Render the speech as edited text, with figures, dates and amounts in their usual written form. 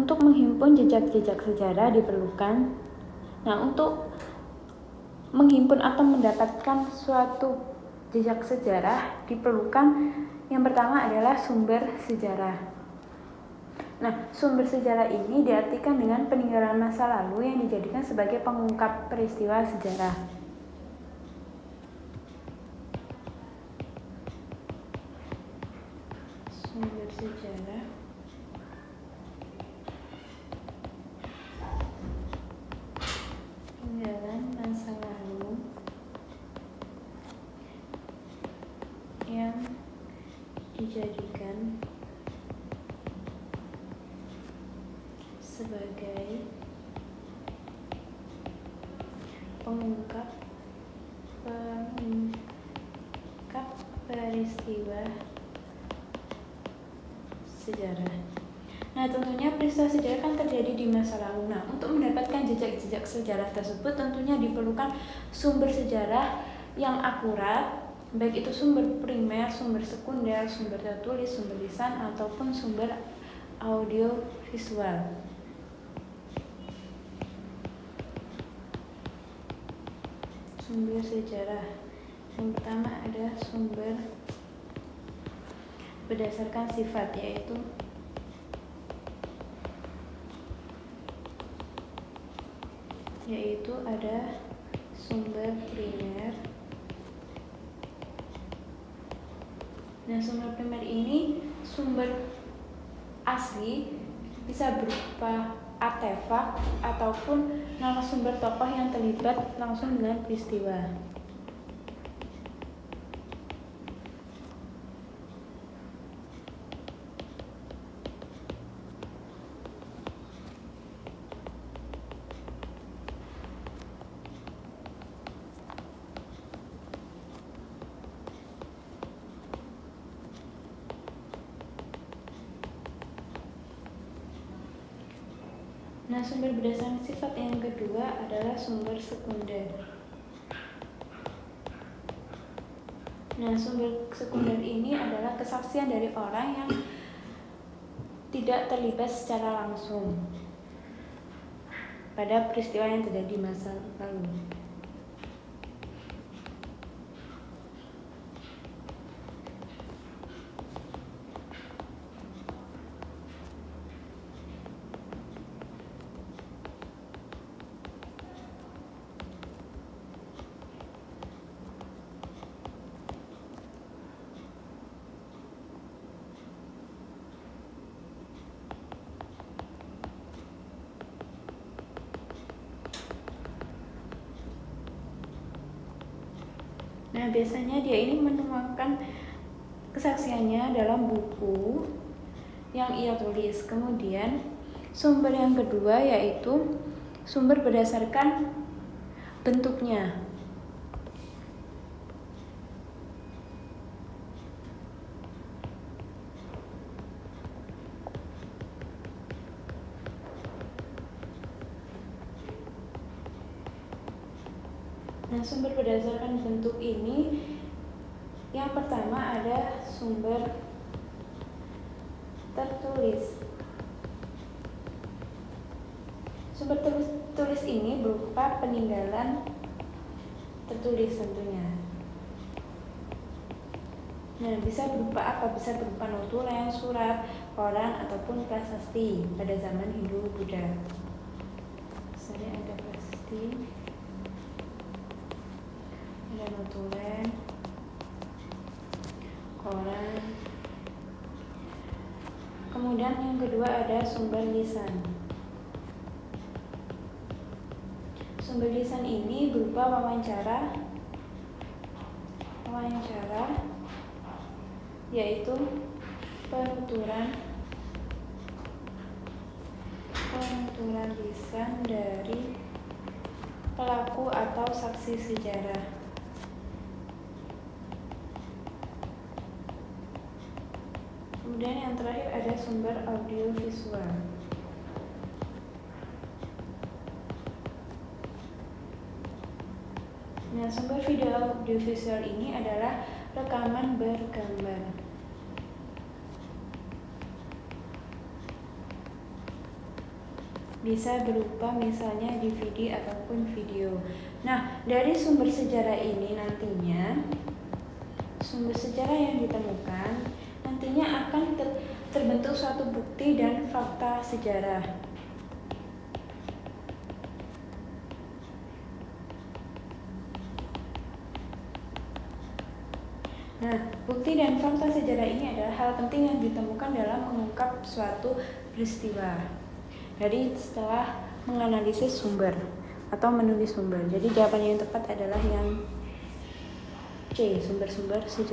untuk menghimpun jejak-jejak sejarah diperlukan. Nah, untuk menghimpun atau mendapatkan suatu jejak sejarah diperlukan yang pertama adalah sumber sejarah. Nah, sumber sejarah ini diartikan dengan peninggalan masa lalu yang dijadikan sebagai pengungkap peristiwa sejarah. Sumber sejarah peninggalan masa lalu yang dijadikan sebagai pengungkap peristiwa sejarah. Nah, tentunya peristiwa sejarah kan terjadi di masa lalu. Nah, untuk mendapatkan jejak-jejak sejarah tersebut tentunya diperlukan sumber sejarah yang akurat, baik itu sumber primer, sumber sekunder, sumber tertulis, sumber lisan, ataupun sumber audio visual. Sumber sejarah yang pertama ada sumber berdasarkan sifat, yaitu ada sumber primer. Nah, sumber primer ini sumber asli, bisa berupa artefak ataupun narasumber tokoh yang terlibat langsung dengan peristiwa. Nah, sumber berdasarkan sifat yang kedua adalah sumber sekunder. Nah, sumber sekunder ini adalah kesaksian dari orang yang tidak terlibat secara langsung pada peristiwa yang terjadi masa lalu. Nah, biasanya dia ini menuangkan kesaksiannya dalam buku yang ia tulis. Kemudian sumber yang kedua yaitu sumber berdasarkan bentuknya. Nah, sumber berdasarkan bentuk ini yang pertama ada sumber tertulis. Sumber tertulis ini berupa peninggalan tertulis tentunya. Nah, bisa berupa apa? Bisa berupa notulen, surat, koran, ataupun prasasti pada zaman Hindu-Buddha. Misalnya ada prasasti, ada notulen, koran. Kemudian yang kedua ada sumber lisan. Sumber lisan ini berupa wawancara, yaitu penuturan lisan dari pelaku atau saksi sejarah. Kemudian yang terakhir ada sumber audio visual. Nah, sumber video audio visual ini adalah rekaman bergambar. bisa berupa misalnya DVD ataupun video. Nah, dari sumber sejarah ini nantinya, sumber sejarah yang ditemukan nantinya akan terbentuk suatu bukti dan fakta sejarah. Nah, bukti dan fakta sejarah ini adalah hal penting yang ditemukan dalam mengungkap suatu peristiwa. Jadi setelah menganalisis sumber atau menulis sumber. Jadi jawaban yang tepat adalah yang C, sumber-sumber sejarah.